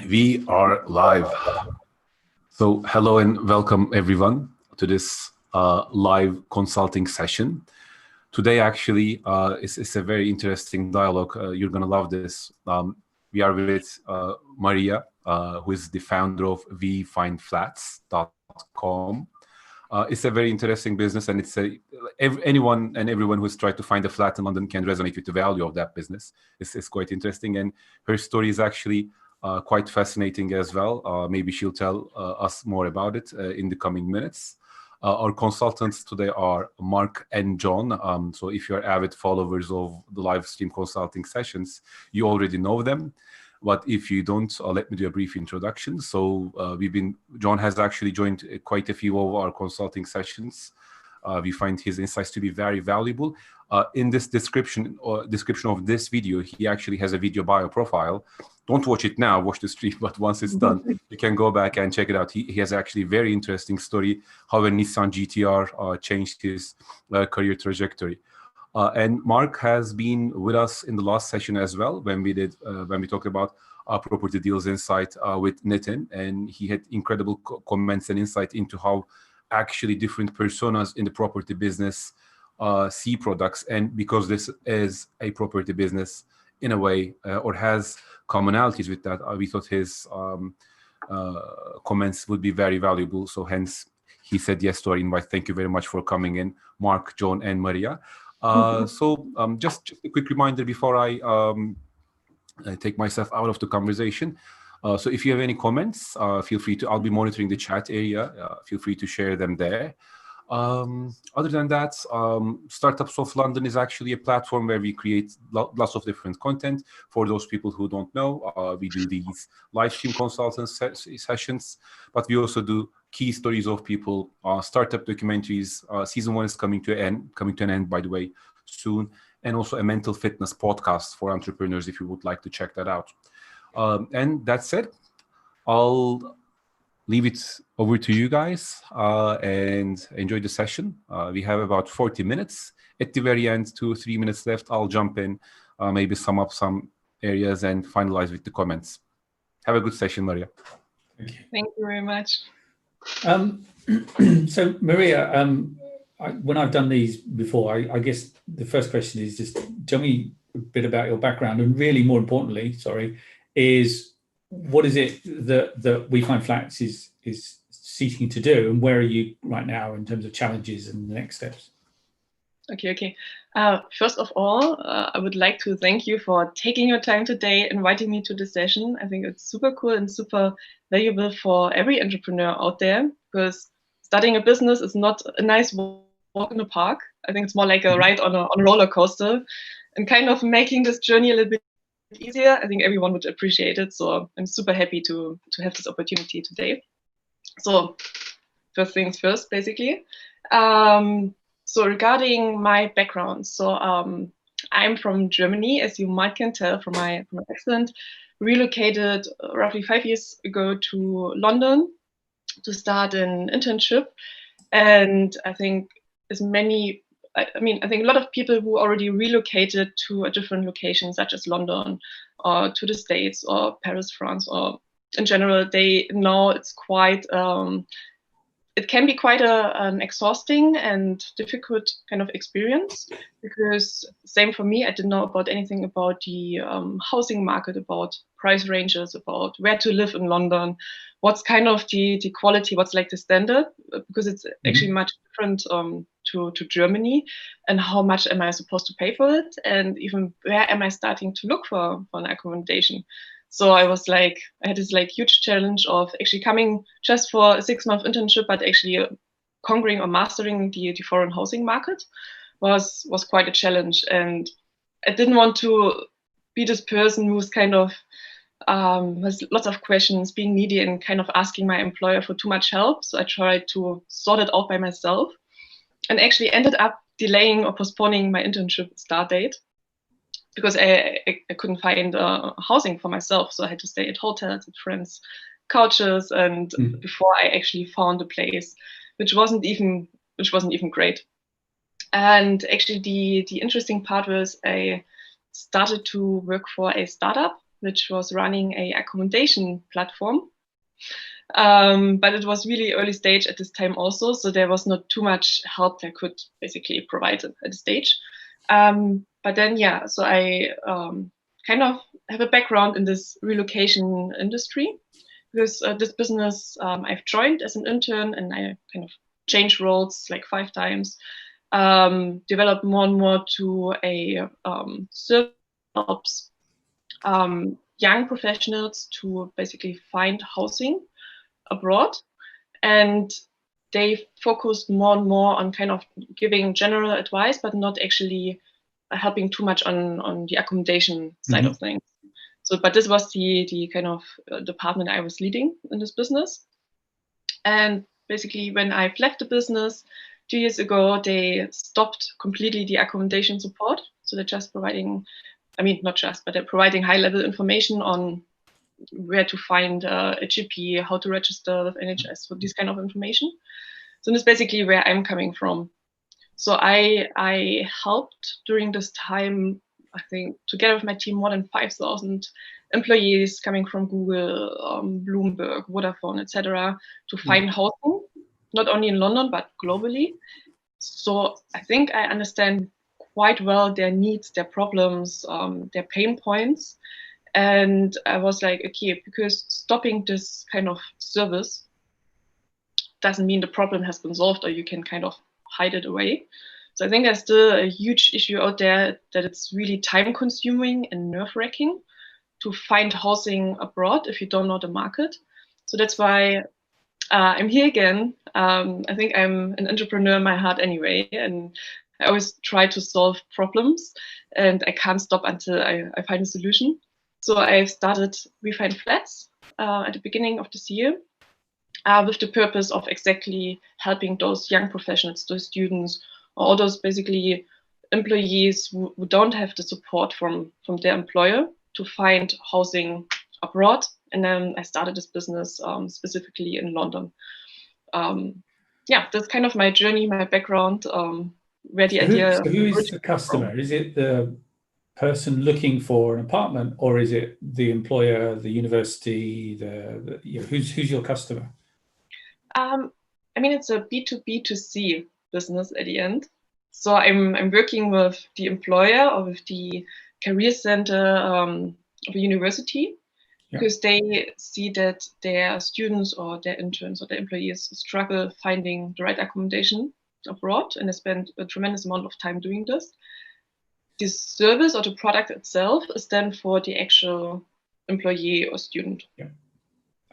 We are live. So hello and welcome everyone to this live consulting session. Today actually is a very interesting dialogue. You're going to love this. We are with Maria, who is the founder of wefindflats.com. It's a very interesting business, and anyone and everyone who's tried to find a flat in London can resonate with the value of that business. It's quite interesting, and her story is actually quite fascinating as well. Maybe she'll tell us more about it in the coming minutes. Our consultants today are Mark and John. So if you're avid followers of the live stream consulting sessions, you already know them. But if you don't, let me do a brief introduction. So John has actually joined quite a few of our consulting sessions. We find his insights to be very valuable. In this description of this video, he actually has a video bio profile. Don't watch it now, watch the stream, but once it's done, you can go back and check it out. He has actually a very interesting story, how a Nissan GTR changed his career trajectory. And Mark has been with us in the last session as well when we talked about property deals insight with Nitin, and he had incredible comments and insight into how actually different personas in the property business see products, and because this is a property business in a way or has commonalities with that, we thought his comments would be very valuable. So hence he said yes to our invite. Thank you very much for coming in, Mark, John, and Maria. Just a quick reminder before I take myself out of the conversation. So if you have any comments, feel free to, I'll be monitoring the chat area. Feel free to share them there. Other than that, Startups of London is actually a platform where we create lots of different content. For those people who don't know, we do these live stream consultant sessions, but we also do key stories of people, startup documentaries. Season 1 is coming to an end, by the way, soon, and also a mental fitness podcast for entrepreneurs if you would like to check that out. And that said, I'll leave it over to you guys and enjoy the session. We have about 40 minutes. At the very end, 2-3 minutes left. I'll jump in, maybe sum up some areas and finalize with the comments. Have a good session, Maria. Thank you very much. So Maria, when I've done these before, I guess the first question is just tell me a bit about your background, and really more importantly, is what is it that We Find Flats is seeking to do, and where are you right now in terms of challenges and the next steps? Okay. First of all, I would like to thank you for taking your time today, inviting me to the session. I think it's super cool and super valuable for every entrepreneur out there, because starting a business is not a nice walk in the park. I think it's more like a ride on a roller coaster, and kind of making this journey a little bit easier. I think everyone would appreciate it. So I'm super happy to have this opportunity today. So first things first, basically. So regarding my background, I'm from Germany, as you might can tell from my accent. Relocated roughly 5 years ago to London to start an internship, and I think I think a lot of people who already relocated to a different location, such as London or to the States or Paris, France, or in general, they know it's quite it can be quite an exhausting and difficult kind of experience, because same for me, I didn't know about anything about the housing market, about price ranges, about where to live in London, what's kind of the quality, what's like the standard, because it's actually much different to Germany, and how much am I supposed to pay for it, and even where am I starting to look for an accommodation. So I had this huge challenge of actually coming just for a 6-month internship, but actually conquering or mastering the foreign housing market was quite a challenge. And I didn't want to be this person who's kind of has lots of questions, being needy, and kind of asking my employer for too much help. So I tried to sort it out by myself, and actually ended up delaying or postponing my internship start date, because I couldn't find housing for myself. So I had to stay at hotels, at friends' couches, and before I actually found a place, which wasn't even great. And actually the interesting part was I started to work for a startup which was running a accommodation platform. But it was really early stage at this time also, so there was not too much help that could basically provide at the stage. But then, yeah, so I kind of have a background in this relocation industry, because this business I've joined as an intern, and I kind of changed roles like 5 times, developed more and more to a service that helps young professionals to basically find housing abroad. And they focused more and more on kind of giving general advice, but not actually helping too much on the accommodation side of things. So, but this was the kind of department I was leading in this business. And basically, when I've left the business 2 years ago, they stopped completely the accommodation support. So they're just providing, I mean, not just, but they're providing high-level information on where to find a GP, how to register with NHS, for this kind of information. So this is basically where I'm coming from. So I helped during this time, I think, together with my team, more than 5,000 employees coming from Google, Bloomberg, Vodafone, etc., to find housing, not only in London, but globally. So I think I understand quite well their needs, their problems, their pain points. And I was like, okay, because stopping this kind of service doesn't mean the problem has been solved or you can kind of hide it away. So I think there's still a huge issue out there that it's really time consuming and nerve wracking to find housing abroad if you don't know the market. So that's why I'm here again. I think I'm an entrepreneur in my heart anyway, and I always try to solve problems, and I can't stop until I find a solution. So I started We Find Flats at the beginning of this year with the purpose of exactly helping those young professionals, those students, or all those basically employees who don't have the support from their employer to find housing abroad. And then I started this business specifically in London. Yeah, that's kind of my journey, my background, where the idea. So who is the customer? Is it the person looking for an apartment, or is it the employer, the university, who's your customer? I mean, it's a B2B2C business at the end. So I'm working with the employer or with the career center of a university, because they see that their students or their interns or their employees struggle finding the right accommodation abroad, and they spend a tremendous amount of time doing this. This service or the product itself is then for the actual employee or student. Yeah.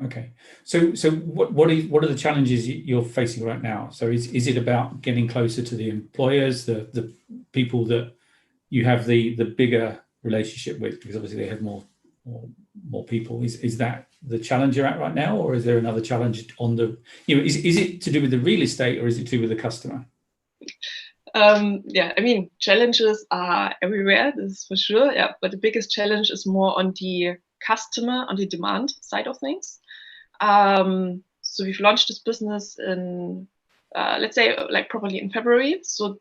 Okay. So what are the challenges you're facing right now? So is it about getting closer to the employers, the people that you have the bigger relationship with, because obviously they have more people? Is that the challenge you're at right now, or is there another challenge on the, is it to do with the real estate, or is it to do with the customer? Yeah, I mean, challenges are everywhere, this is for sure. Yeah, but the biggest challenge is more on the customer, on the demand side of things. So we've launched this business in, let's say, like probably in February. So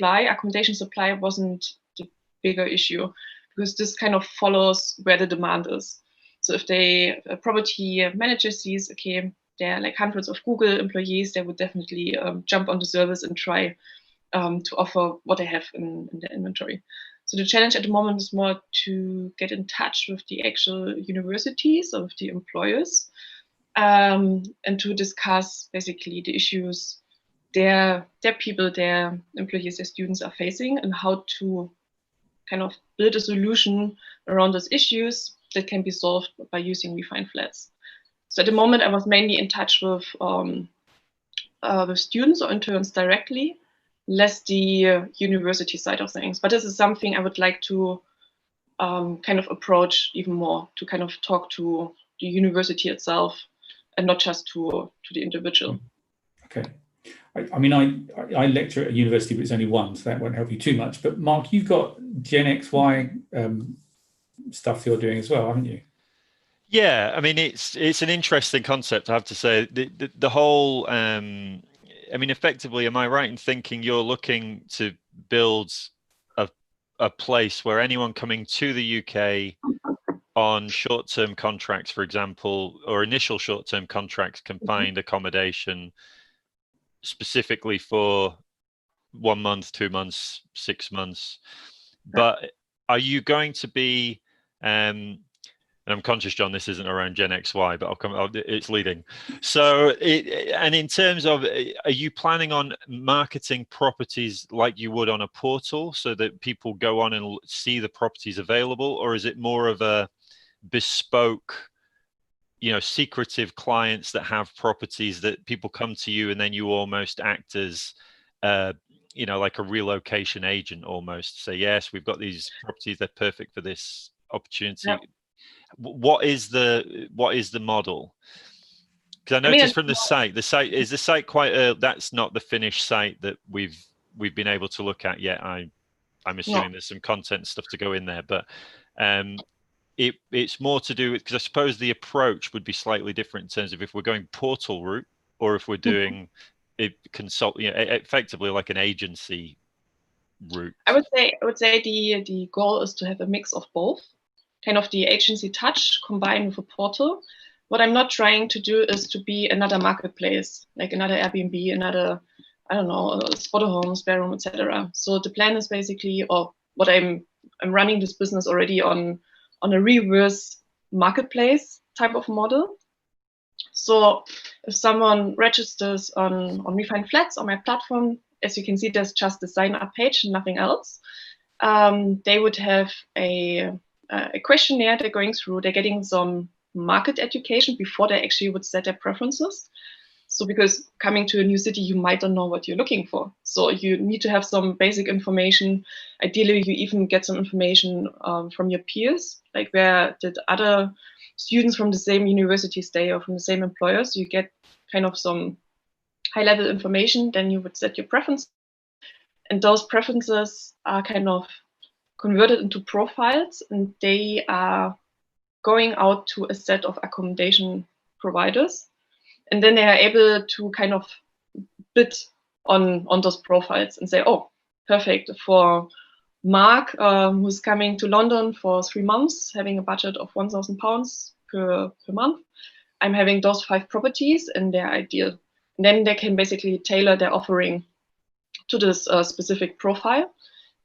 accommodation supply wasn't the bigger issue, because this kind of follows where the demand is. So if a property manager sees, okay, there are like hundreds of Google employees, they would definitely jump on the service and try to offer what they have in their inventory. So the challenge at the moment is more to get in touch with the actual universities or with the employers, and to discuss basically the issues their people, their employees, their students are facing, and how to kind of build a solution around those issues that can be solved by using We Find Flats. So at the moment, I was mainly in touch with students or interns directly, less the university side of things. But this is something I would like to kind of approach even more, to kind of talk to the university itself and not just to the individual. Okay. I mean, I lecture at a university, but it's only one, so that won't help you too much. But Mark, you've got Gen X, Y stuff you're doing as well, haven't you? Yeah, I mean, it's an interesting concept, I have to say. The whole, I mean, effectively, am I right in thinking you're looking to build a place where anyone coming to the UK on short-term contracts, for example, or initial short-term contracts can find accommodation specifically for 1 month, 2 months, 6 months. But are you going to be, and I'm conscious, John, this isn't around Gen XY, but it's leading. So, and in terms of, are you planning on marketing properties like you would on a portal so that people go on and see the properties available, or is it more of a bespoke, secretive clients that have properties that people come to you and then you almost act as, like a relocation agent almost, say, yes, we've got these properties, they're perfect for this opportunity. Yep. What is the model? Because I noticed from the site is the site quite that's not the finished site that we've been able to look at yet. I'm assuming there's some content stuff to go in there, but it's more to do with, because I suppose the approach would be slightly different in terms of if we're going portal route or if we're doing effectively like an agency route. I would say the goal is to have a mix of both, kind of the agency touch combined with a portal. What I'm not trying to do is to be another marketplace, like another Airbnb, another, I don't know, Spotter Home, Spare Room, etc. So the plan is basically, or what I'm running this business already on a reverse marketplace type of model. So if someone registers on We Find Flats on my platform, as you can see, there's just the sign up page and nothing else. They would have a questionnaire they're going through. They're getting some market education before they actually would set their preferences. So because coming to a new city, you might not know what you're looking for. So you need to have some basic information. Ideally, you even get some information from your peers, like where did other students from the same university stay or from the same employer. So you get kind of some high-level information. Then you would set your preference. And those preferences are kind of converted into profiles, and they are going out to a set of accommodation providers. And then they are able to kind of bid on those profiles and say, oh, perfect, for Mark, who's coming to London for 3 months, having a budget of £1,000 per month, I'm having those 5 properties and they're ideal. And then they can basically tailor their offering to this specific profile.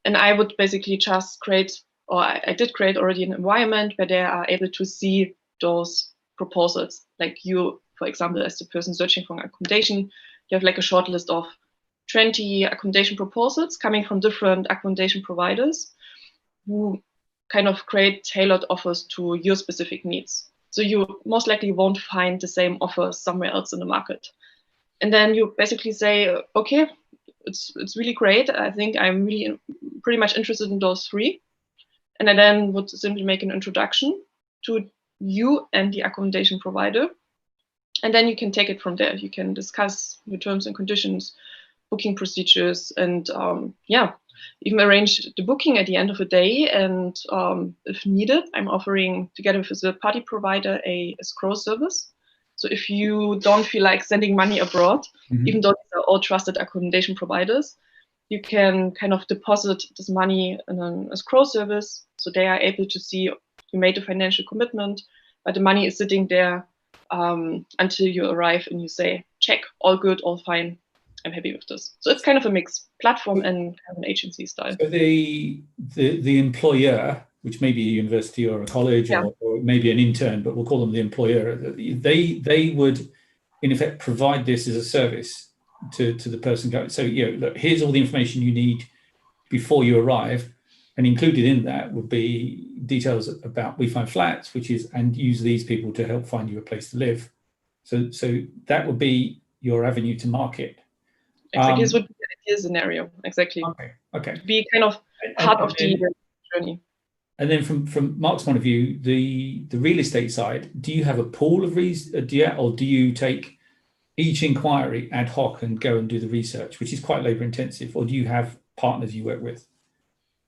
And I would basically just create, or I did create already an environment where they are able to see those proposals. Like you, for example, as the person searching for accommodation, you have like a short list of 20 accommodation proposals coming from different accommodation providers who kind of create tailored offers to your specific needs. So you most likely won't find the same offer somewhere else in the market. And then you basically say, okay, it's really great. I think I'm really pretty much interested in those 3. And I then would simply make an introduction to you and the accommodation provider. And then you can take it from there. You can discuss your terms and conditions, booking procedures, and even arrange the booking at the end of the day. And if needed, I'm offering, together with a third-party provider, a escrow service. So if you don't feel like sending money abroad, even though these are all trusted accommodation providers, you can kind of deposit this money in an escrow service. So they are able to see you made a financial commitment, but the money is sitting there until you arrive and you say, check, all good, all fine, I'm happy with this. So it's kind of a mixed platform and kind of an agency style. So the employer, which may be a university or a college, or maybe an intern, but we'll call them the employer, they would in effect provide this as a service to the person going. So look, here's all the information you need before you arrive, and included in that would be details about We Find Flats, and use these people to help find you a place to live. So that would be your avenue to market. Exactly, this would be the ideal scenario. Exactly. Okay. Be kind of part of the journey. And then from Mark's point of view, the real estate side, do you have a pool of or do you take each inquiry ad hoc and go and do the research, which is quite labor intensive, or do you have partners you work with?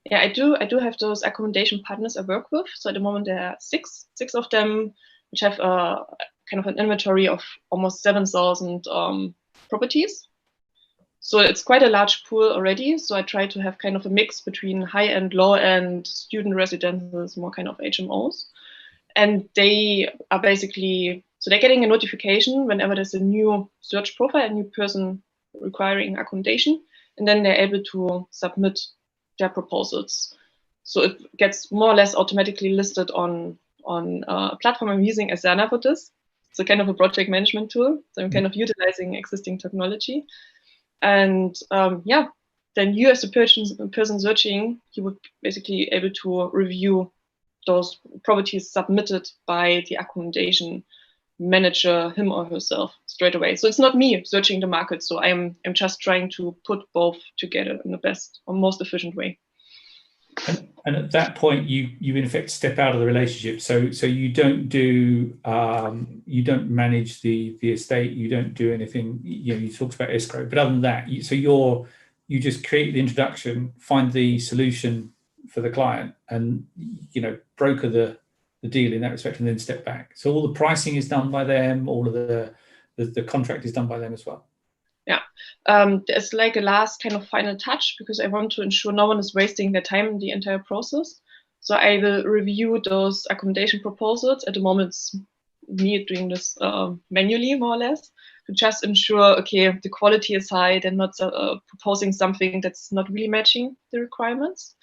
Yeah, I do have those accommodation partners I work with. So at the moment there are six of them, which have kind of an inventory of almost 7,000 properties. So it's quite a large pool already. So I try to have kind of a mix between high-end, low-end, student residences, more kind of HMOs. And they are basically, so they're getting a notification whenever there's a new search profile, a new person requiring accommodation, and then they're able to submit their proposals. So it gets more or less automatically listed on a platform I'm using Asana for this. So kind of a project management tool. So I'm kind of utilizing existing technology. And yeah, then you as the person searching, you would basically able to review those properties submitted by the accommodation manager, him or herself, straight away. So it's not me searching the market. So I'm just trying to put both together in the best or most efficient way. And at that point, you in effect step out of the relationship. So you don't do you don't manage the estate. You don't do anything. You know, you talked about escrow, but other than that, you just create the introduction, find the solution for the client, and broker the deal in that respect, and then step back. So all the pricing is done by them. All of the contract is done by them as well. Yeah, there's like a last kind of final touch, because I want to ensure no one is wasting their time in the entire process. So I will review those accommodation proposals. At the moment, it's me doing this manually, more or less, to just ensure, okay, the quality is high, they're not proposing something that's not really matching the requirements.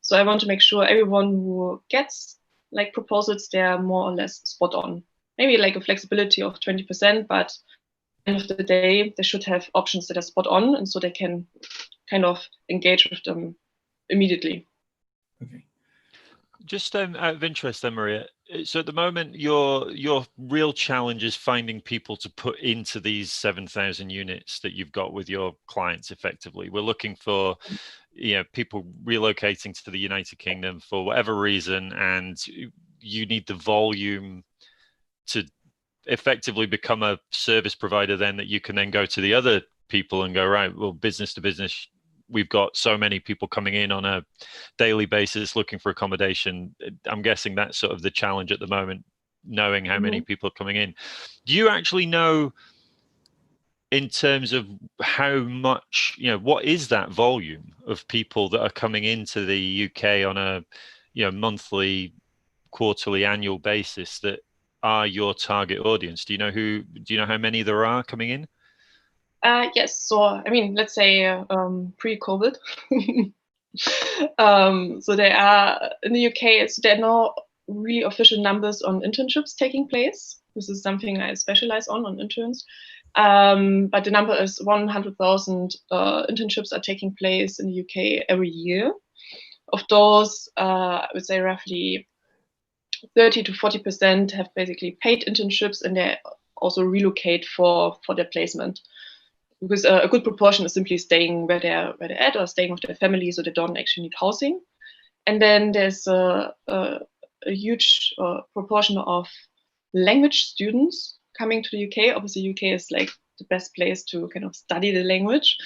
So I want to make sure everyone who gets like proposals, they're more or less spot on. Maybe like a flexibility of 20%, but end of the day, they should have options that are spot on, and so they can kind of engage with them immediately. Okay. Just out of interest then, Maria, so at the moment, your real challenge is finding people to put into these 7,000 units that you've got with your clients effectively. We're looking for people relocating to the United Kingdom for whatever reason, and you need the volume to effectively become a service provider then that you can then go to the other people and go, right, well, business to business, we've got so many people coming in on a daily basis looking for accommodation. I'm guessing that's sort of the challenge at the moment, knowing how many people are coming in. Do you actually know, in terms of how much, what is that volume of people that are coming into the UK on a monthly, quarterly, annual basis that are your target audience? Do you know how many there are coming in? Yes. So, I mean, let's say pre-COVID. So they are in the UK. So there are no really official numbers on internships taking place. This is something I specialize on interns. But the number is 100,000 internships are taking place in the UK every year. Of those, I would say roughly 30 to 40% have basically paid internships, and they also relocate for their placement, because a good proportion is simply staying where they're at, or staying with their family, so they don't actually need housing. And then there's a huge proportion of language students coming to the UK. Obviously, UK is like the best place to kind of study the language.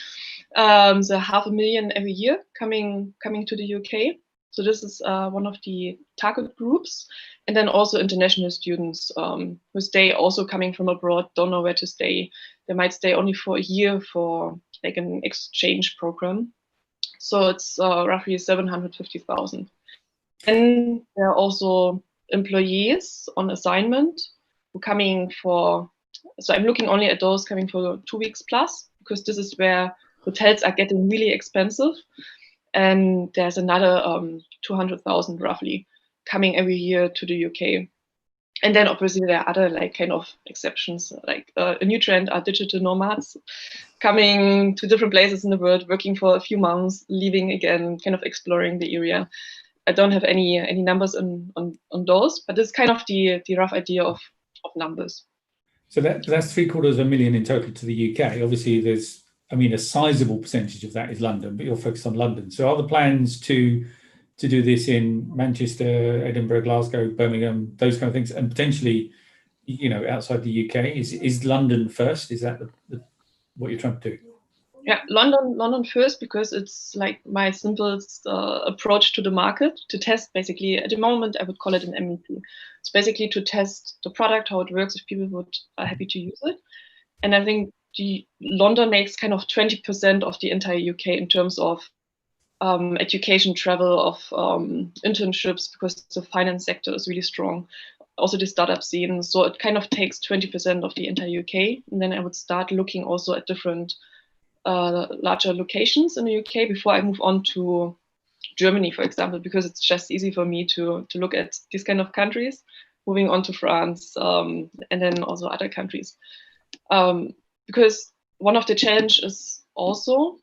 So 500,000 every year coming to the UK. So this is one of the target groups. And then also international students who stay also coming from abroad, don't know where to stay. They might stay only for a year for like an exchange program. So it's roughly 750,000. And there are also employees on assignment who coming for, so I'm looking only at those coming for 2 weeks plus, because this is where hotels are getting really expensive. And there's another 200,000 roughly coming every year to the UK. And then obviously there are other like kind of exceptions, like a new trend are digital nomads coming to different places in the world, working for a few months, leaving again, kind of exploring the area. I don't have any numbers on those, but it's kind of the rough idea of numbers. So that's 750,000 in total to the UK. Obviously, there's, a sizable percentage of that is London, but you're focused on London. So are the plans to do this in Manchester, Edinburgh, Glasgow, Birmingham, those kind of things, and potentially, outside the UK? Is London first? Is that what you're trying to do? Yeah, London first, because it's like my simplest approach to the market, to test basically. At the moment, I would call it an MVP. It's basically to test the product, how it works, if people are happy to use it. And I think London makes kind of 20% of the entire UK in terms of education, travel, of internships, because the finance sector is really strong. also the startup scene. So it kind of takes 20% of the entire UK. And then I would start looking also at different larger locations in the UK before I move on to Germany, for example, because it's just easy for me to look at these kind of countries, moving on to France, and then also other countries. Because one of the challenges is also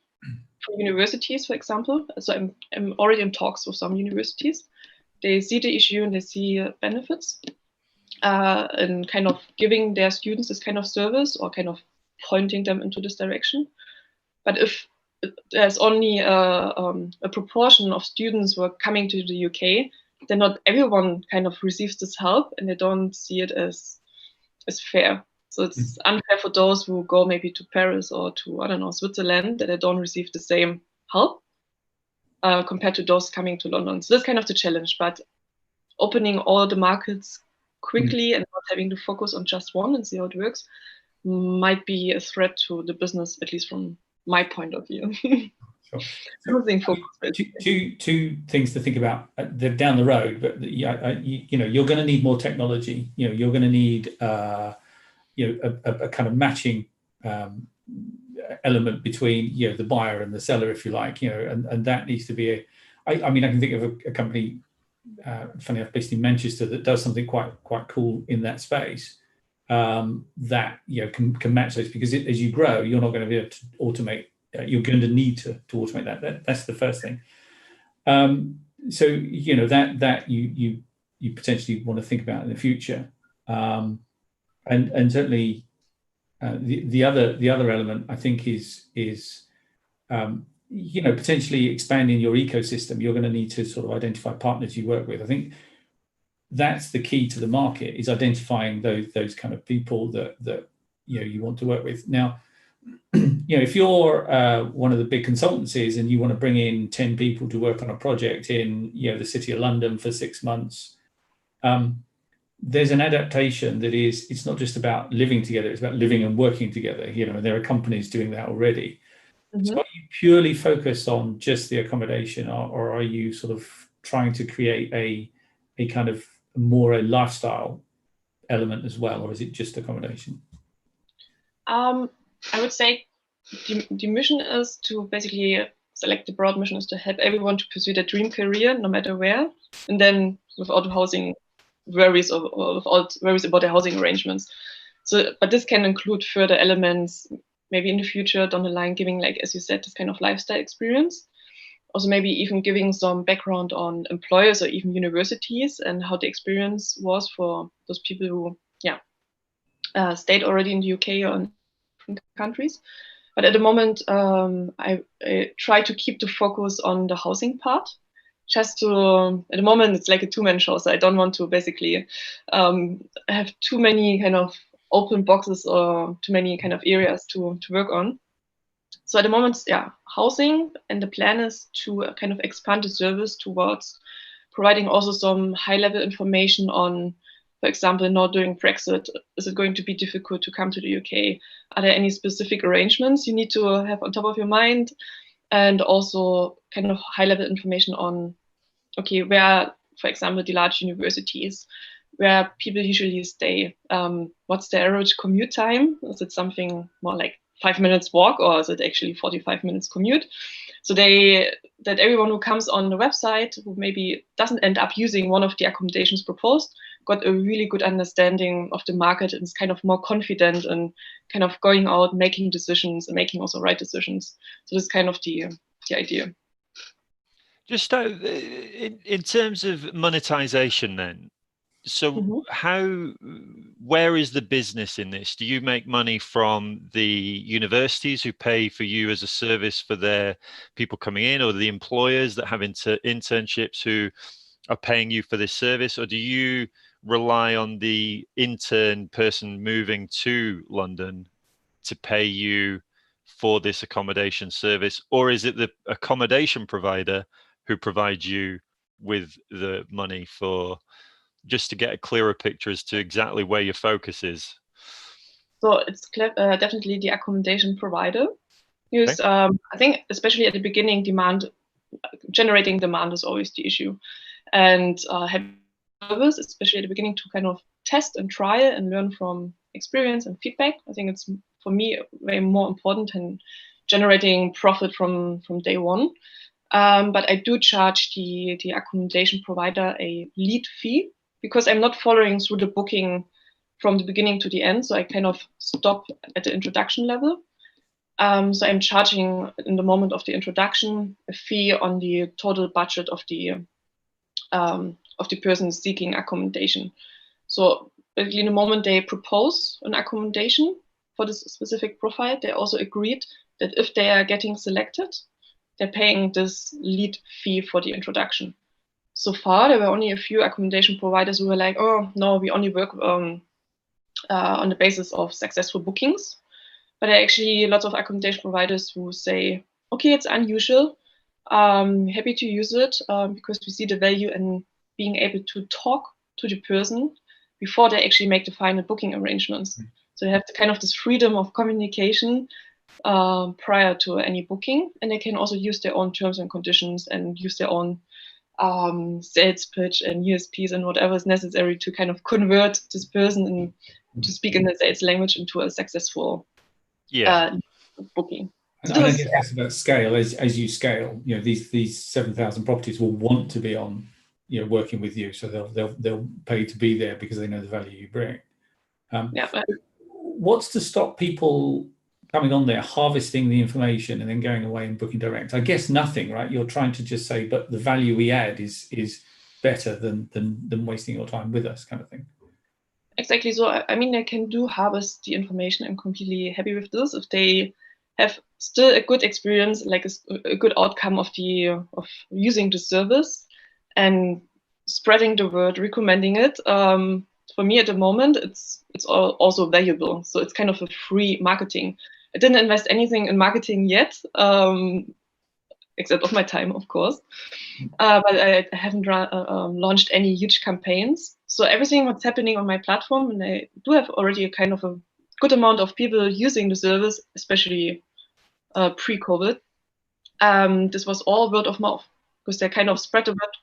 for universities, for example. So I'm already in talks with some universities. They see the issue and they see benefits and kind of giving their students this kind of service or kind of pointing them into this direction. But if there's only a proportion of students who are coming to the UK, then not everyone kind of receives this help and they don't see it as fair. So it's unfair for those who go maybe to Paris or to, I don't know, Switzerland, that they don't receive the same help compared to those coming to London. So that's kind of the challenge, but opening all the markets quickly and not having to focus on just one and see how it works might be a threat to the business, at least from my point of view. Sure. Losing focus. Two things to think about down the road, but you know, you're going to need more technology. You know, you're going to need you know, a kind of matching element between, you know, the buyer and the seller, if you like, you know, and that needs to be I mean, I can think of a company, funny enough, based in Manchester, that does something quite cool in that space. That, you know, can match those, because as you grow, you're not going to be able to automate. You're going to need to automate that. That's the first thing. So, you know, that you potentially want to think about in the future, and certainly the other element, I think, is you know, potentially expanding your ecosystem. You're going to need to sort of identify partners you work with. I think that's the key to the market, is identifying those kind of people that you know, you want to work with. Now, you know, if you're one of the big consultancies and you want to bring in 10 people to work on a project in, you know, the City of London for 6 months, there's an adaptation that is, it's not just about living together, it's about living and working together. You know, and there are companies doing that already. So are you purely focused on just the accommodation, or are you sort of trying to create a kind of more a lifestyle element as well, or is it just accommodation? I would say the mission is to basically select, the broad mission is to help everyone to pursue their dream career, no matter where, and then without housing worries or without worries about the housing arrangements. So, but this can include further elements, maybe in the future down the line, giving, like, as you said, this kind of lifestyle experience. Also, maybe even giving some background on employers or even universities and how the experience was for those people who, stayed already in the UK or in different countries. But at the moment, I try to keep the focus on the housing part. Just to, at the moment, it's like a two-man show, so I don't want to basically have too many kind of open boxes or too many kind of areas to work on. So at the moment, housing, and the plan is to kind of expand the service towards providing also some high-level information on, for example, now during Brexit, is it going to be difficult to come to the UK? Are there any specific arrangements you need to have on top of your mind? And also kind of high-level information on, okay, where, for example, the large universities, where people usually stay, what's the average commute time? Is it something more like 5 minutes walk, or is it actually 45 minutes commute? So that everyone who comes on the website, who maybe doesn't end up using one of the accommodations proposed, got a really good understanding of the market and is kind of more confident and kind of going out, making decisions and making also right decisions. So this is kind of the idea. Just in terms of monetization then, so where is the business in this? Do you make money from the universities who pay for you as a service for their people coming in, or the employers that have internships who are paying you for this service? Or do you rely on the intern person moving to London to pay you for this accommodation service? Or is it the accommodation provider who provides you with the money for, just to get a clearer picture as to exactly where your focus is? So it's definitely the accommodation provider. Because I think, especially at the beginning, generating demand is always the issue. And having service, especially at the beginning, to kind of test and try and learn from experience and feedback. I think it's, for me, way more important than generating profit from day one. But I do charge the accommodation provider a lead fee, because I'm not following through the booking from the beginning to the end. So I kind of stop at the introduction level. So I'm charging in the moment of the introduction a fee on the total budget of the person seeking accommodation. So basically, in the moment they propose an accommodation for this specific profile, they also agreed that if they are getting selected, they're paying this lead fee for the introduction. So far, there were only a few accommodation providers who were like, oh, no, we only work on the basis of successful bookings. But there are actually lots of accommodation providers who say, okay, it's unusual, happy to use it, because we see the value in being able to talk to the person before they actually make the final booking arrangements. So they have the kind of this freedom of communication prior to any booking, and they can also use their own terms and conditions and use their own sales pitch and USPs and whatever is necessary to kind of convert this person to speak in the sales language into a successful booking. And I guess that's about scale. As you scale, these 7,000 properties will want to be on, working with you, so they'll pay to be there because they know the value you bring. What's to stop people coming on there, harvesting the information, and then going away and booking direct? I guess nothing, right? You're trying to just say, but the value we add is better than wasting your time with us, kind of thing. Exactly. So I mean, they can do harvest the information. I'm completely happy with this. If they have still a good experience, like a good outcome of using the service and spreading the word, recommending it. For me at the moment, it's also valuable. So it's kind of a free marketing. I didn't invest anything in marketing yet, except of my time, of course. But I haven't launched any huge campaigns. So everything what's happening on my platform, and I do have already a kind of a good amount of people using the service, especially pre-COVID. This was all word of mouth, because they kind of spread the word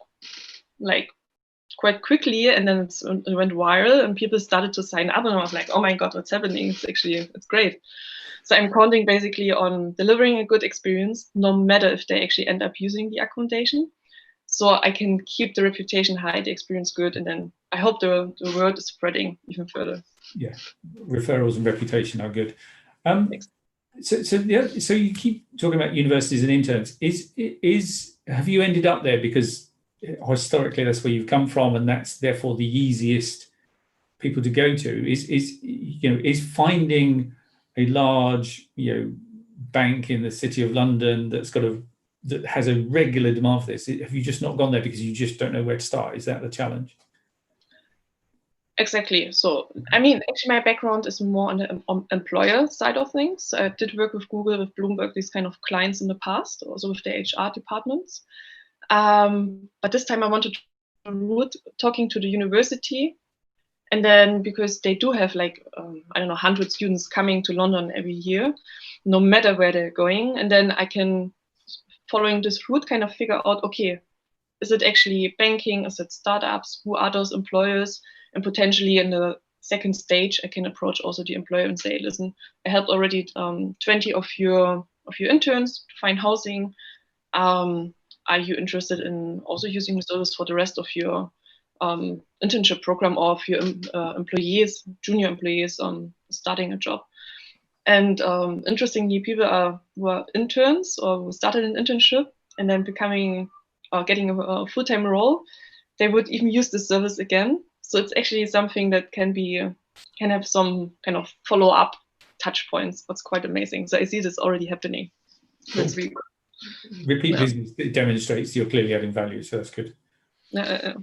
like quite quickly, and then it went viral, and people started to sign up, and I was like, oh my God, what's happening? It's great. So I'm counting basically on delivering a good experience, no matter if they actually end up using the accommodation. So I can keep the reputation high, the experience good, and then I hope the word is spreading even further. Yeah, referrals and reputation are good. So you keep talking about universities and interns. Have you ended up there because historically that's where you've come from, and that's therefore the easiest people to go to? Is finding a large bank in the City of London that has a regular demand for this? Have you just not gone there because you just don't know where to start? Is that the challenge? Exactly. So, I mean, actually, my background is more on the employer side of things. I did work with Google, with Bloomberg, these kind of clients in the past, also with their HR departments. But this time I wanted to route talking to the university. And then because they do have 100 students coming to London every year, no matter where they're going. And then I can, following this route, kind of figure out, okay, is it actually banking? Is it startups? Who are those employers? And potentially in the second stage, I can approach also the employer and say, listen, I helped already 20 of your interns to find housing. Are you interested in also using the service for the rest of your internship program, or for your employees, junior employees starting a job? And interestingly, people who are interns or who started an internship and then getting a full-time role, they would even use the service again. So it's actually something that can have some kind of follow-up touch points. What's quite amazing. So I see this already happening. Cool. That's really good. Repeat business demonstrates you're clearly adding value, so that's good. I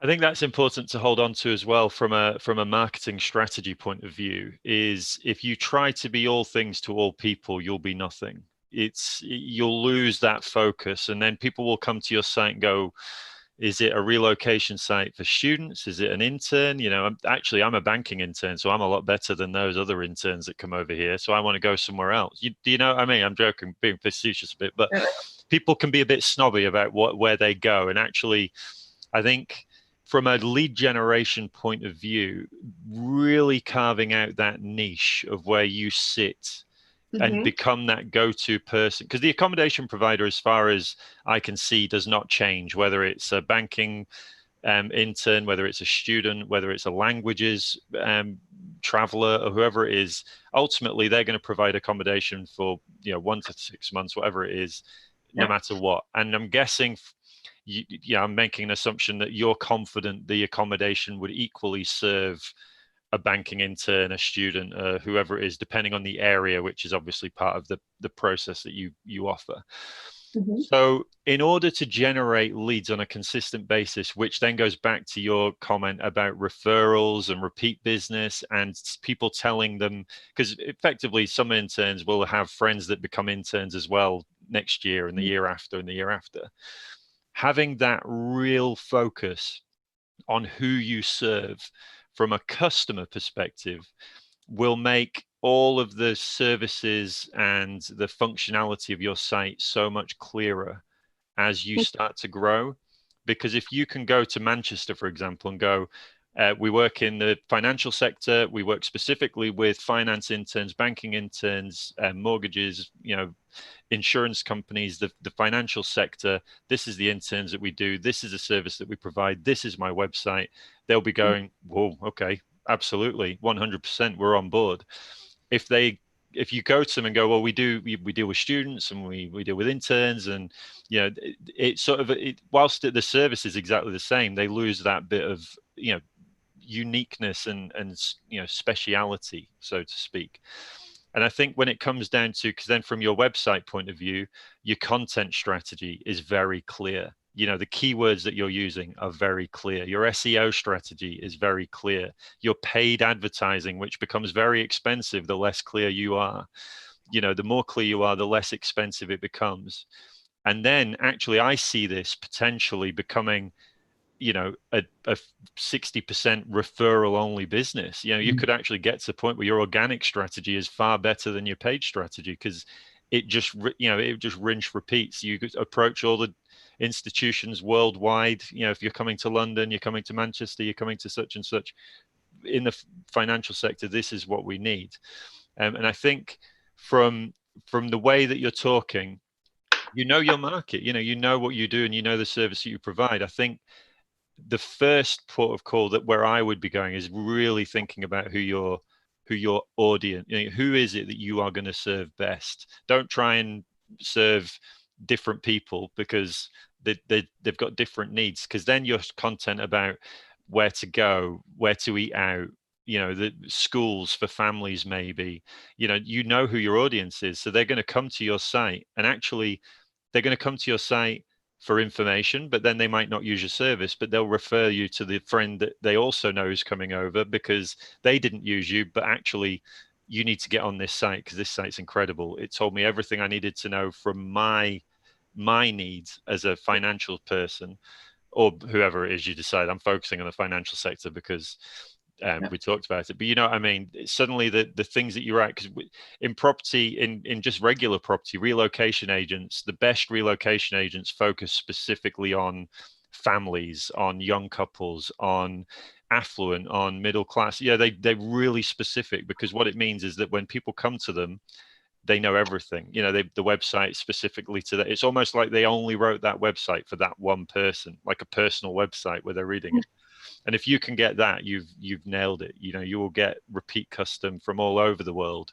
think that's important to hold on to as well from a marketing strategy point of view. Is if you try to be all things to all people, you'll be nothing. You'll lose that focus, and then people will come to your site and go, is it a relocation site for students? Is it an intern? I'm a banking intern, so I'm a lot better than those other interns that come over here. So I want to go somewhere else. Do you know what I mean? I'm joking, being facetious a bit, but people can be a bit snobby about where they go. And actually, I think from a lead generation point of view, really carving out that niche of where you sit and become that go-to person. Because the accommodation provider, as far as I can see, does not change, whether it's a banking intern, whether it's a student, whether it's a languages traveler, or whoever it is. Ultimately, they're going to provide accommodation for 1 to 6 months, whatever it is, no matter what. And I'm guessing, I'm making an assumption that you're confident the accommodation would equally serve a banking intern, a student, whoever it is, depending on the area, which is obviously part of the process that you offer. So in order to generate leads on a consistent basis, which then goes back to your comment about referrals and repeat business and people telling them, because effectively some interns will have friends that become interns as well next year and the year after and the year after. Having that real focus on who you serve from a customer perspective will make all of the services and the functionality of your site so much clearer as you start to grow. Because if you can go to Manchester, for example, and go, we work in the financial sector, we work specifically with finance interns, banking interns, mortgages, insurance companies, the financial sector, this is the interns that we do, this is the service that we provide, this is my website, they'll be going, whoa, okay, absolutely, 100%, we're on board. If you go to them and go, well, we deal with students and we deal with interns, and it sort of, whilst the service is exactly the same, they lose that bit of uniqueness and speciality, so to speak. And I think when it comes down to, because then from your website point of view, your content strategy is very clear. The keywords that you're using are very clear. Your SEO strategy is very clear. Your paid advertising, which becomes very expensive the less clear you are. The more clear you are, the less expensive it becomes. And then actually I see this potentially becoming a 60% referral only business. You could actually get to the point where your organic strategy is far better than your paid strategy, because it just rinse repeats. You could approach all the institutions worldwide. If you're coming to London, you're coming to Manchester, you're coming to such and such. In the financial sector, this is what we need. And I think from the way that you're talking, your market, you know what you do, and the service that you provide. I think the first port of call where I would be going is really thinking about who your audience, who is it that you are going to serve best. Don't try and serve different people, because they've got different needs, because then your content about where to go, where to eat out, the schools for families, maybe, who your audience is. So they're going to come to your site, and actually they're going to come to your site for information, but then they might not use your service, but they'll refer you to the friend that they also know is coming over, because they didn't use you, but actually you need to get on this site because this site's incredible. It told me everything I needed to know from my needs as a financial person, or whoever it is you decide. I'm focusing on the financial sector because we talked about it, but you know what I mean? Suddenly the things that you're at, because in property, in just regular property, relocation agents, the best relocation agents focus specifically on families, on young couples, on affluent, on middle class. They're really specific, because what it means is that when people come to them, they know everything. The website specifically to that. It's almost like they only wrote that website for that one person, like a personal website where they're reading it. And if you can get that, you've nailed it. You will get repeat custom from all over the world.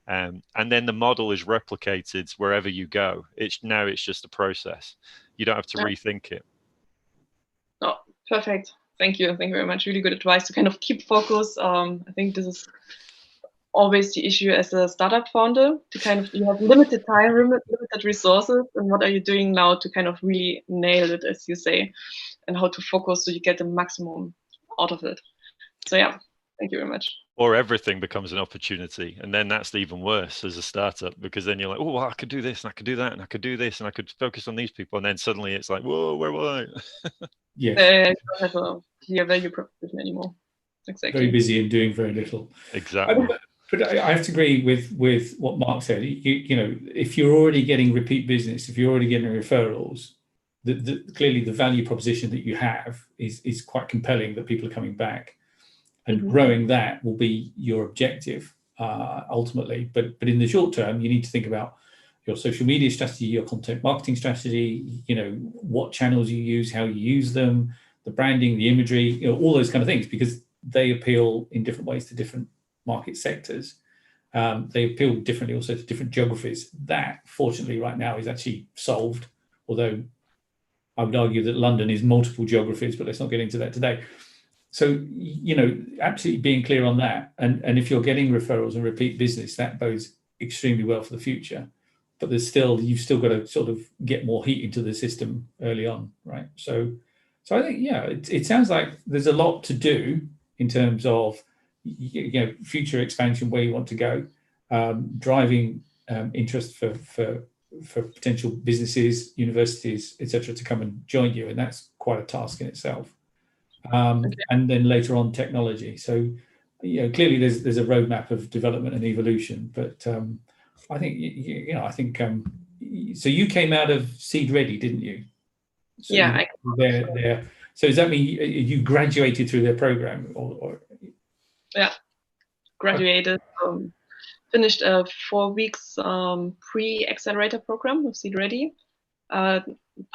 And then the model is replicated wherever you go. It's just a process. You don't have to rethink it. Oh, perfect. Thank you. Thank you very much. Really good advice to kind of keep focus. I think this is always the issue as a startup founder, to kind of, you have limited time, limited resources, and what are you doing now to kind of really nail it, as you say, and how to focus so you get the maximum out of it. So yeah, thank you very much. Or everything becomes an opportunity, and then that's even worse as a startup, because then you're like, oh, well, I could do this, and I could do that, and I could do this, and I could focus on these people, and then suddenly it's like, whoa, where was I? Yeah, you don't have a clear value proposition anymore. Exactly. Very busy and doing very little. Exactly. But I have to agree with what Mark said. If you're already getting repeat business, if you're already getting referrals, clearly the value proposition that you have is quite compelling, that people are coming back, and Mhm. growing that will be your objective ultimately. But in the short term, you need to think about your social media strategy, your content marketing strategy, what channels you use, how you use them, the branding, the imagery, all those kind of things, because they appeal in different ways to different market sectors. They appeal differently also to different geographies. That, fortunately, right now is actually solved, although I would argue that London is multiple geographies, but let's not get into that today. So, absolutely being clear on that. And if you're getting referrals and repeat business, that bodes extremely well for the future. But you've still got to sort of get more heat into the system early on, right? So I think, it sounds like there's a lot to do in terms of, future expansion, where you want to go, driving interest for potential businesses, universities, etc., to come and join you, and that's quite a task in itself. And then later on, technology. So, clearly there's a roadmap of development and evolution. But I think so. You came out of Seed Ready, didn't you? So Yeah. there. So does that mean you graduated through their program, or? Yeah, graduated. Finished a 4 weeks pre-accelerator program with Seed Ready. Part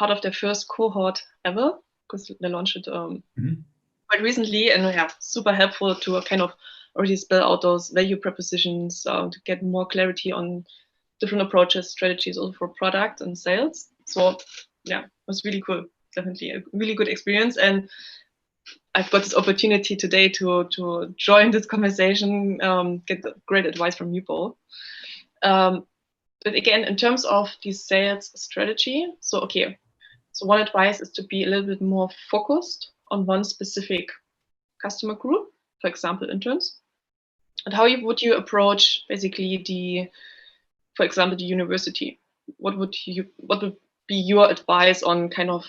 of their first cohort ever, because they launched it quite recently, and we have super helpful to kind of already spell out those value propositions, to get more clarity on different approaches, strategies, also for product and sales. So yeah, it was really cool. Definitely a really good experience, and I've got this opportunity today to join this conversation, get great advice from you both. But again, in terms of the sales strategy, so one advice is to be a little bit more focused on one specific customer group, for example, interns. And how would you approach basically for example, the university? What would be your advice on kind of,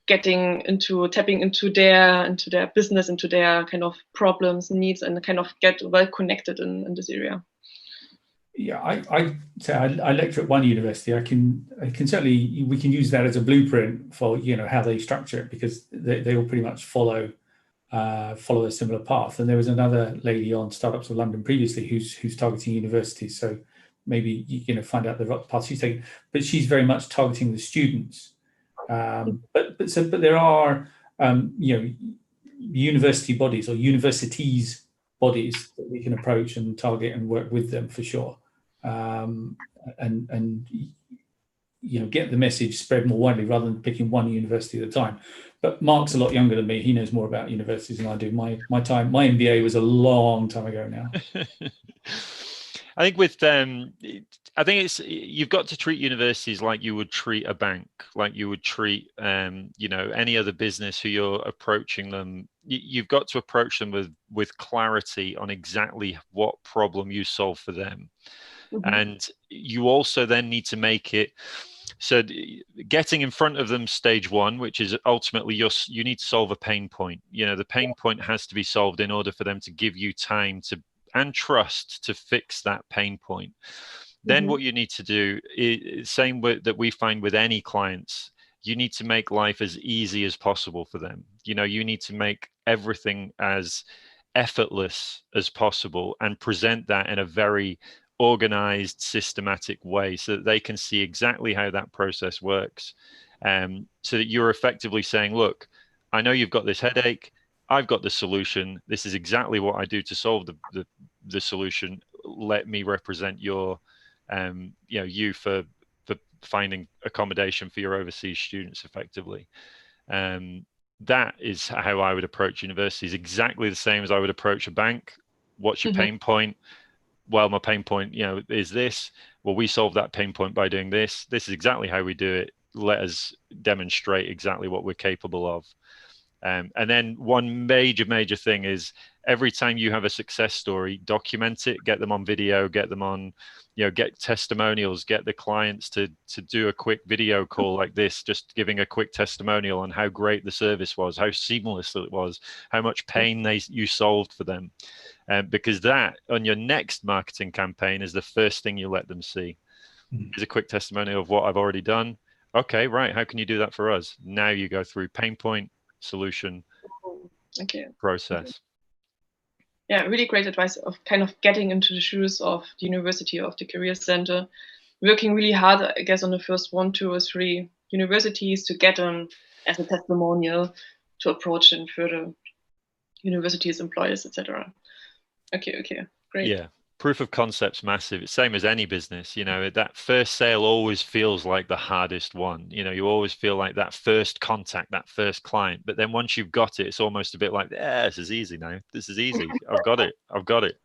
tapping into their business, into their kind of problems, needs, and kind of get well connected in this area? Yeah, I lecture at one university. I can certainly, we can use that as a blueprint for how they structure it, because they all pretty much follow a similar path. And there was another lady on Startups of London previously who's targeting universities. So maybe find out the path she's taking. But she's very much targeting the students. But there are university bodies or universities bodies that we can approach and target and work with them for sure. And get the message spread more widely rather than picking one university at a time. But Mark's a lot younger than me. He knows more about universities than I do. My MBA was a long time ago now. I think you've got to treat universities like you would treat a bank, like you would treat any other business who you're approaching them. You've got to approach them with clarity on exactly what problem you solve for them. Mm-hmm. And you also then need to make it so getting in front of them, stage one, which is ultimately you need to solve a pain point. The pain point has to be solved in order for them to give you time and trust to fix that pain point. Then what you need to do is same that we find with any clients. You need to make life as easy as possible for them. You need to make everything as effortless as possible and present that in a very organized, systematic way so that they can see exactly how that process works. So that you're effectively saying, look, I know you've got this headache. I've got the solution. This is exactly what I do to solve the solution. Let me represent you for finding accommodation for your overseas students effectively. That is how I would approach universities, exactly the same as I would approach a bank. What's your pain point? Well, my pain point, is this. Well, we solve that pain point by doing this. This is exactly how we do it. Let us demonstrate exactly what we're capable of. And then one major thing is every time you have a success story, document it, get them on video, get them on, get testimonials, get the clients to do a quick video call like this, just giving a quick testimonial on how great the service was, how seamless it was, how much pain you solved for them. Because that on your next marketing campaign is the first thing you let them see. Is a quick testimonial of what I've already done. Okay, right. How can you do that for us? Now you go through pain point, solution, process. Yeah, really great advice of kind of getting into the shoes of the university, of the career center, working really hard, I guess, on the first 1, 2, or 3 universities to get them as a testimonial to approach and further universities, employers, etc. Okay, great. Yeah. Proof of concept's massive. It's same as any business, you know, that first sale always feels like the hardest one. You know, you always feel like that first contact, that first client. But then once you've got it, it's almost a bit like, yeah, this is easy now. This is easy. I've got it.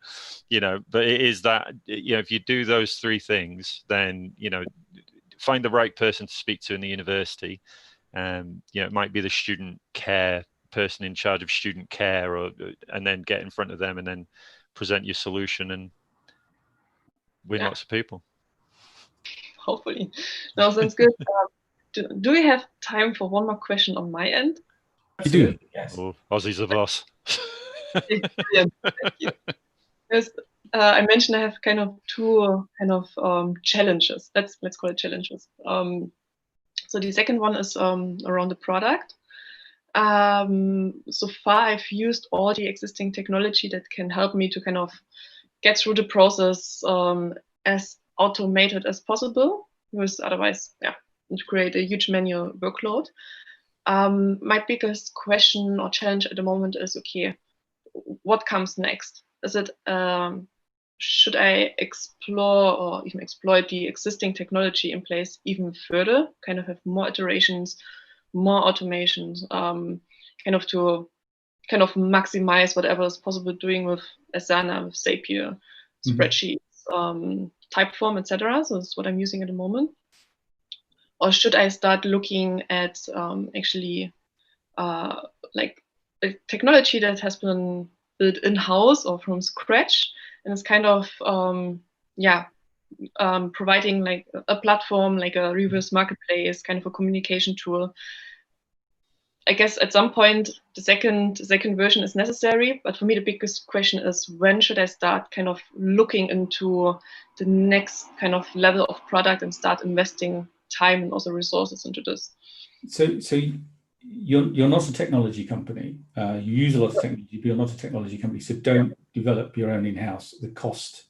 You know, but it is that, you know, if you do those 3 things, then, you know, find the right person to speak to in the university. You know, it might be the student care person in charge of student care, and then get in front of them and then present your solution and win lots of people. Hopefully. No, sounds good. Do we have time for one more question on my end? You do, yes. Oh, Aussie's the boss. Yeah, thank you. Yes, I mentioned I have kind of 2 kind of challenges. Let's call it challenges. So the second one is around the product. So far, I've used all the existing technology that can help me to kind of get through the process as automated as possible, because otherwise, yeah, it create a huge manual workload. My biggest question or challenge at the moment is, okay, what comes next? Is it should I explore or even exploit the existing technology in place even further, kind of have more iterations, more automations, kind of to kind of maximize whatever is possible doing with Asana, with Zapier, spreadsheets, Typeform, etc. So that's what I'm using at the moment. Or should I start looking at actually like a technology that has been built in-house or from scratch, and it's kind of providing like a platform, like a reverse marketplace, kind of a communication tool. I guess at some point the second version is necessary, but for me the biggest question is, when should I start kind of looking into the next kind of level of product and start investing time and also resources into this? So you're not a technology company. You use a lot of technology, but you're not a technology company. So don't develop your own in-house. The cost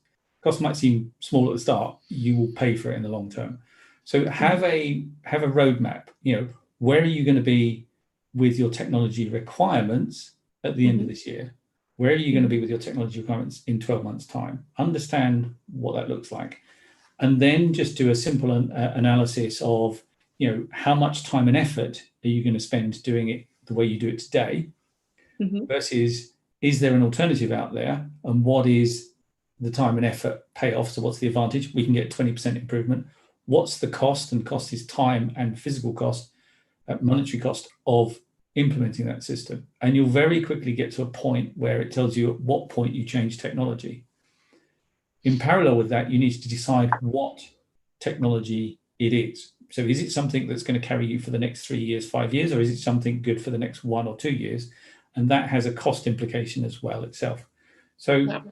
might seem small at the start. You will pay for it in the long term. So have a roadmap. You know, where are you going to be with your technology requirements at the end of this year? Where are you going to be with your technology requirements in 12 months' time? Understand what that looks like. And then just do a simple analysis of, you know, how much time and effort are you going to spend doing it the way you do it today, versus is there an alternative out there, and what is the time and effort payoff? So what's the advantage? We can get 20% improvement. What's the cost? And cost is time and physical cost, monetary cost of implementing that system. And you'll very quickly get to a point where it tells you at what point you change technology. In parallel with that, you need to decide what technology it is. So is it something that's going to carry you for the next 3 years, 5 years, or is it something good for the next 1 or 2 years? And that has a cost implication as well itself. So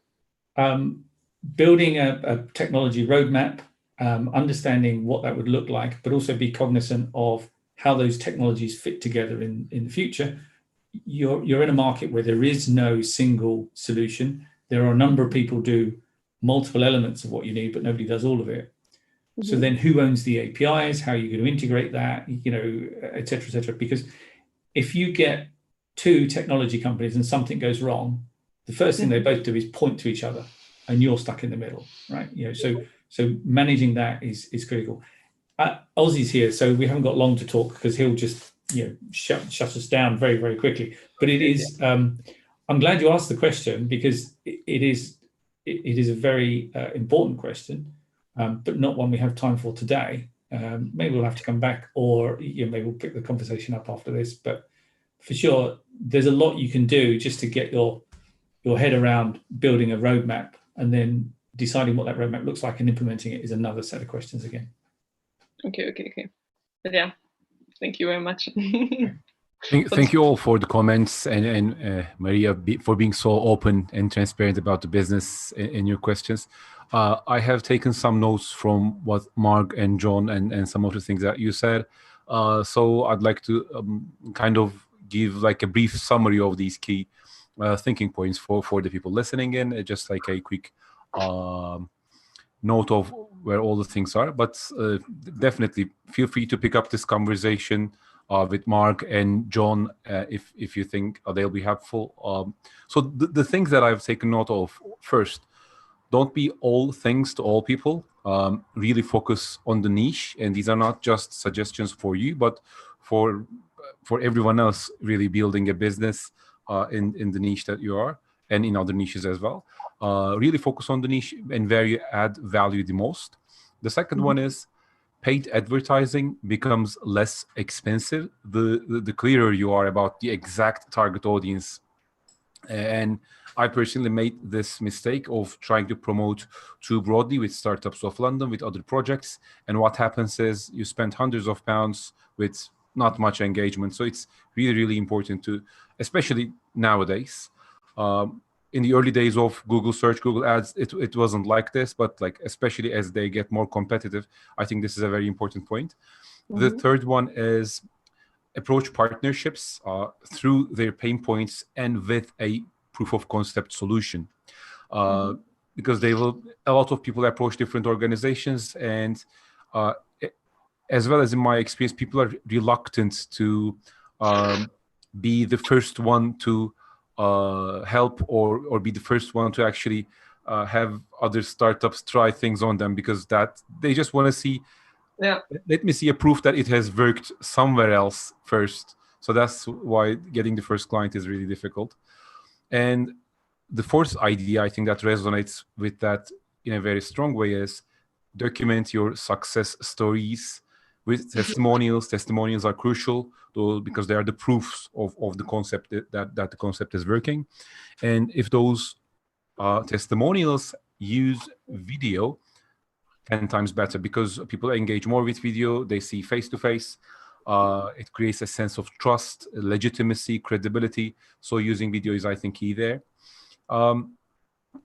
building a technology roadmap, understanding what that would look like, but also be cognizant of how those technologies fit together in the future. You're in a market where there is no single solution. There are a number of people do multiple elements of what you need, but nobody does all of it. So then who owns the APIs? How are you going to integrate that? You know, et cetera, et cetera. Because if you get 2 technology companies and something goes wrong, the first thing they both do is point to each other, and you're stuck in the middle, right? You know, so managing that is critical. Aussie's here, so we haven't got long to talk because he'll just, you know, shut us down very, very quickly. But it is, I'm glad you asked the question, because it is a very important question, but not one we have time for today. Maybe we'll have to come back, or maybe we'll pick the conversation up after this. But for sure, there's a lot you can do just to get your head around building a roadmap, and then deciding what that roadmap looks like and implementing it is another set of questions again. Okay. But yeah, thank you very much. Thank you all for the comments, and Maria for being so open and transparent about the business and your questions. I have taken some notes from what Mark and John and some of the things that you said. So I'd like to kind of give like a brief summary of these key thinking points for the people listening in, just like a quick note of where all the things are. But definitely feel free to pick up this conversation with Mark and John if you think they'll be helpful. So the things that I've taken note of: first, don't be all things to all people. Really focus on the niche, and these are not just suggestions for you, but for everyone else really building a business in the niche that you are, and in other niches as well. Really focus on the niche and where you add value the most. The second one is paid advertising becomes less expensive the clearer you are about the exact target audience. And I personally made this mistake of trying to promote too broadly with Startups of London, with other projects. And what happens is you spend hundreds of pounds with not much engagement. So it's really, really important to, especially nowadays, in the early days of Google search, Google ads, it wasn't like this, but like, especially as they get more competitive, I think this is a very important point. The third one is approach partnerships through their pain points and with a proof of concept solution. Because a lot of people approach different organizations, and as well as in my experience, people are reluctant to be the first one to help or be the first one to actually have other startups try things on them, because that they just want to see, let me see a proof that it has worked somewhere else first. So that's why getting the first client is really difficult. And the fourth idea, I think that resonates with that in a very strong way, is document your success stories with testimonials. Testimonials are crucial because they are the proofs of the concept that the concept is working. And if those testimonials use video, 10 times better, because people engage more with video, they see face-to-face. It creates a sense of trust, legitimacy, credibility. So using video is, I think, key there. And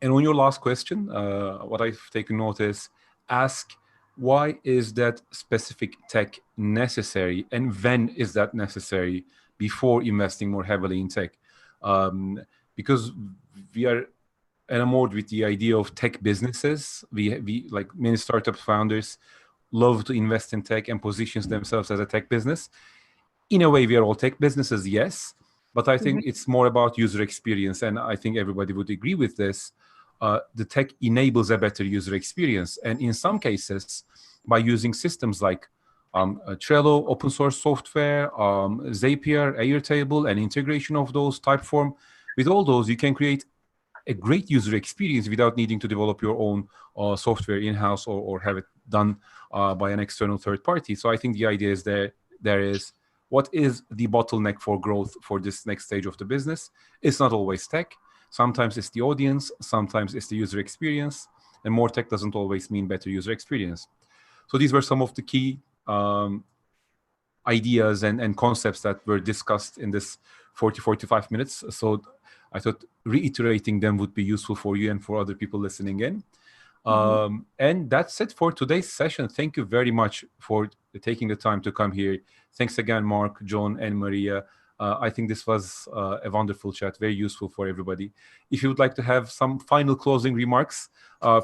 on your last question, what I've taken note is ask, why is that specific tech necessary, and when is that necessary before investing more heavily in tech? Because we are enamored with the idea of tech businesses. We like many startup founders love to invest in tech and positions themselves as a tech business. In a way, we are all tech businesses, yes, but I think it's more about user experience, and I think everybody would agree with this. The tech enables a better user experience, and in some cases, by using systems like Trello, open source software, Zapier, Airtable, and integration of those, Typeform, with all those, you can create a great user experience without needing to develop your own software in-house or have it done by an external third party. So I think the idea is there is, what is the bottleneck for growth for this next stage of the business? It's not always tech. Sometimes it's the audience, sometimes it's the user experience, and more tech doesn't always mean better user experience. So these were some of the key ideas and concepts that were discussed in this 45 minutes. So I thought reiterating them would be useful for you and for other people listening in. And that's it for today's session. Thank you very much for taking the time to come here. Thanks again, Mark, John, and Maria. I think this was a wonderful chat, very useful for everybody. If you would like to have some final closing remarks,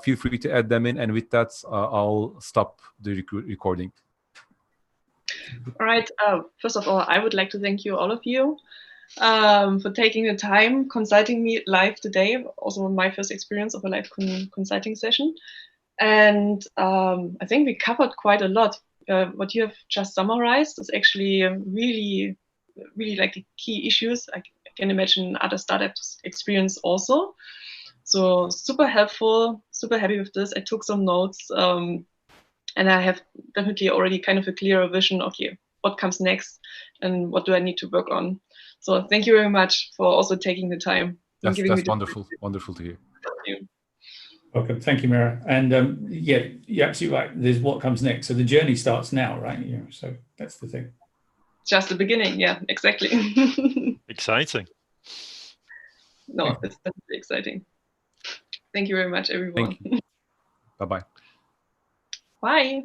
feel free to add them in. And with that, I'll stop the recording. All right. First of all, I would like to thank you, all of you, for taking the time consulting me live today. Also my first experience of a live consulting session. And I think we covered quite a lot. What you have just summarized is actually really like the key issues. I can imagine other startups experience also. So super helpful, super happy with this. I took some notes and I have definitely already kind of a clearer vision. Okay, what comes next and what do I need to work on? So thank you very much for also taking the time. That's wonderful. Wonderful to hear. Thank you. Welcome. Thank you, Mira. And yeah, you're absolutely right. There's what comes next. So the journey starts now, right? Yeah. So that's the thing. just the beginning. Yeah, exactly. Exciting. No, it's definitely exciting. Thank you very much, everyone. Thank you. Bye-bye. Bye.